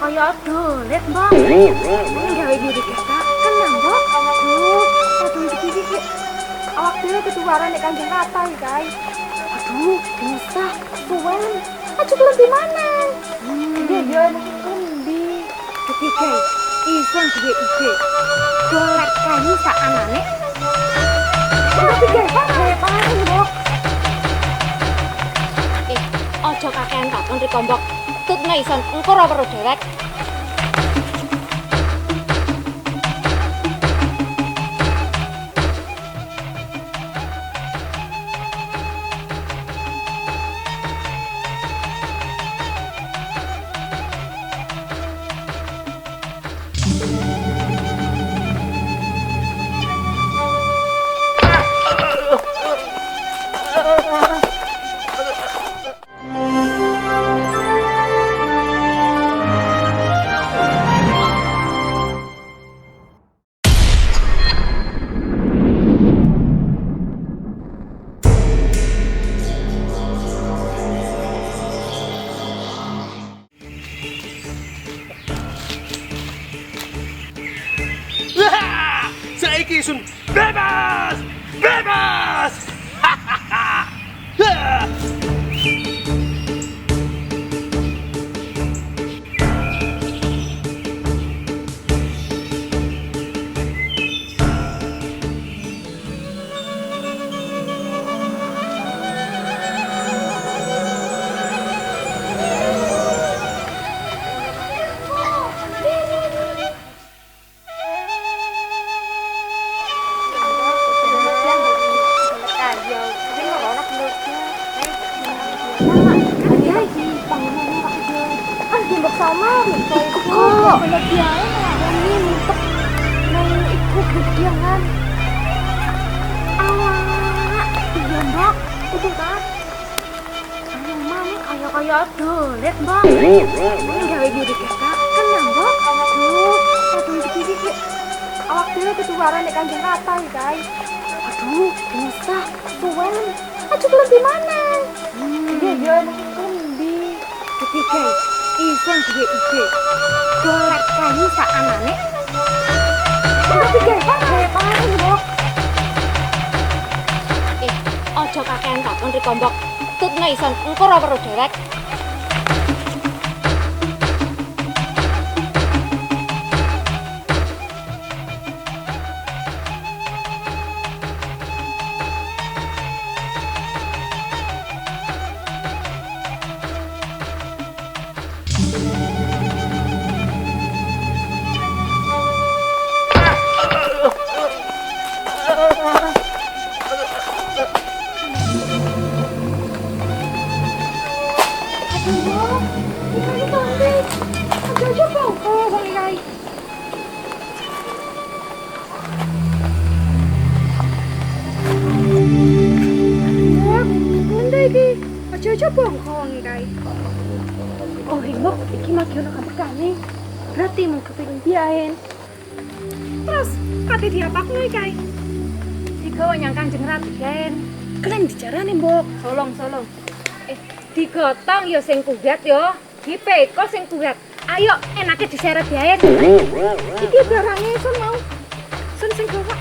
kaya dolet, Mbok. Gawe diri kita kenang, Mbok. Aduh, kadung iki awak dhewe ketuwaran nek Kanjeng Rata iki, guys. Aduh, bisa suwen. Aja kelem di mana? Iya, nek kundi. Ketiga, isen duwe ide. Dolet kayu sak anane. Tapi hebat, Mbok. Aja kakean takon riko Mbok. Tutne ison engko ora perlu dewek. Saiki sun bebas! Bebas! Kaya dolet, Mbok. Gawe diri kita kenang, Mbok. Aduh, kadung iki awak dhewe ketuwaran nek Kanjeng Rata iki, guys. Aduh, bisa suwen. Aja kelem di mana? Iya, nek kundi. Ketiga, isen duwe ide. Dolet kayu sak anane. Tapi hebat, Mbok. Aja kakean takon riko Mbok. Tutne ison engko ora perlu dewek. Mbok, iki magi ono kampekane. Berarti mung kepengin biayen. Terus, kate diapakno iki, Kai? Digawa nyang Kanjeng Raden. Kelen dijarane, Mbok. Solong. Digotong ya sing kuat ya. Dipeko sing kuat. Ayo, enake diseret biayen. Iki barange sun mau. Sun sing gawa.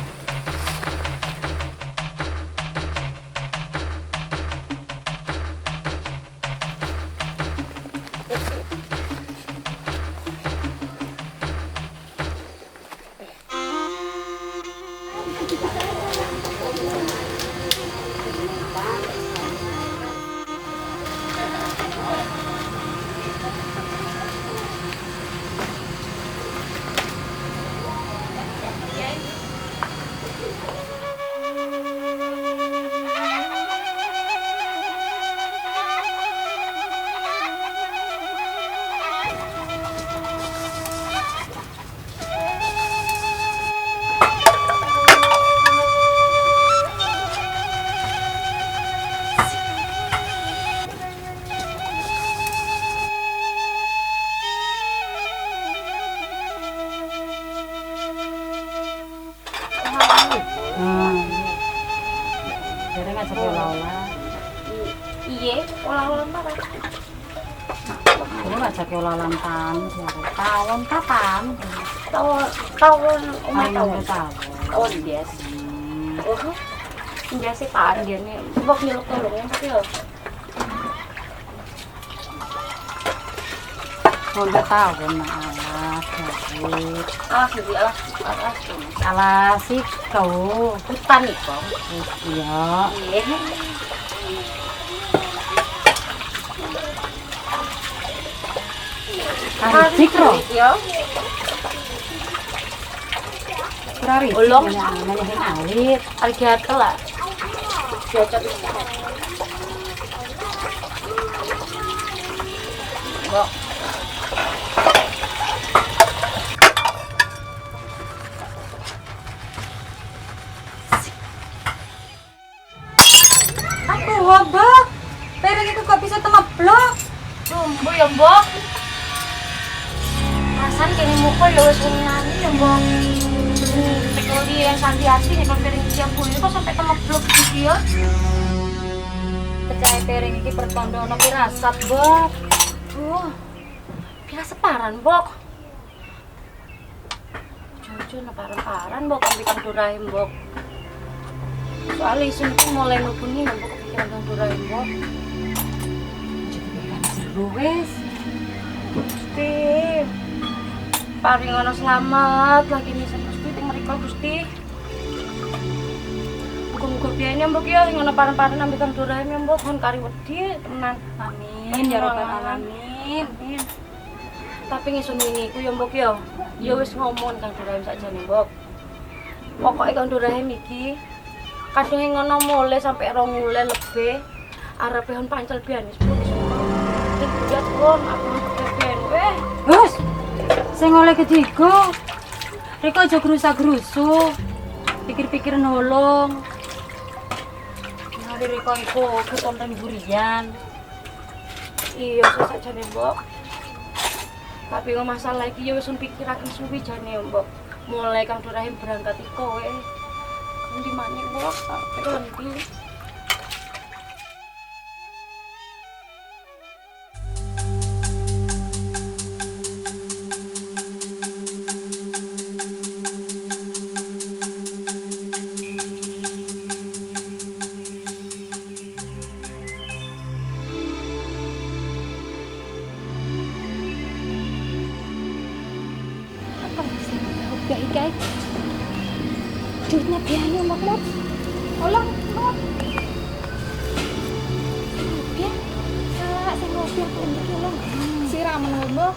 Iye, olah-olah apa? Ini aja kelalan tan, tahun kapan? Tahun umur Tahun tahun. tahun. Tahun bias. Oh, bias sih pan dia nih. Bok nyeluk tolong yang tapi yo. Tahun tahun alas, bagus. Jadi alas. Alas sih kau. Hutan nih kok. Iya. Iya. Aricik loh. Ya. Kurari. Ulung. Nanyain alit. Algatel lah. Cocok. Bok. Aduh, wabah. Piring itu kok bisa temeblok? Tumbuh ya, Mbok. Rasan kene mukul lho wis nani ya, Mbok. Teknologi yang santi-hati nih piring siap kuwi kok sampai temeblok iki ya. Percaya piring ini pertondo ono pirasat, Bok. Bila separan, Mbok. Jujur lebaran-paran, Mbok, ambil Kang Durahim, Mbok. Soalnya isun itu mulai mlebu Mbok kepikiran Kang Durahim, Mbok. Seru wis. Gusti. Paring ono selamat lagi nih Gusti teng mriko Gusti. Muga-muga biyane Mbok ya sing ono paran-paran ambil Kang Durahim ya, Mbok, kon kari wedi tenan. Amin ya rabbal alamin. Amin. Tapi ngisun ini ku ya Mbok ya. Ya wis ngomong Kang Durahim sakjane, Mbok. Pokoke Kang Durahim iki kadang ngono mulai sampai 2 bulan lebih arepe hon pancel biyen wis pun. Ning buat kon aku kepen weh. Gus, sing oleh ketiga. Riko aja gerusa-gerusu. Pikir-pikir nolong. Hari Riko iku ketonton burian. Iya, sakjane, Mbok. Tapi kok masalah iki ya wis pikiraken suwi jane, Mbok. Mulai Kang Durahim berangkat iko weh. Ndi maneh, Mbok? Tekan iki. Biahi guys. Duitnya biahi Mbok. Tolong, Mbok. Biar saya ngopi aku untuk tolong. Siraman Mbok.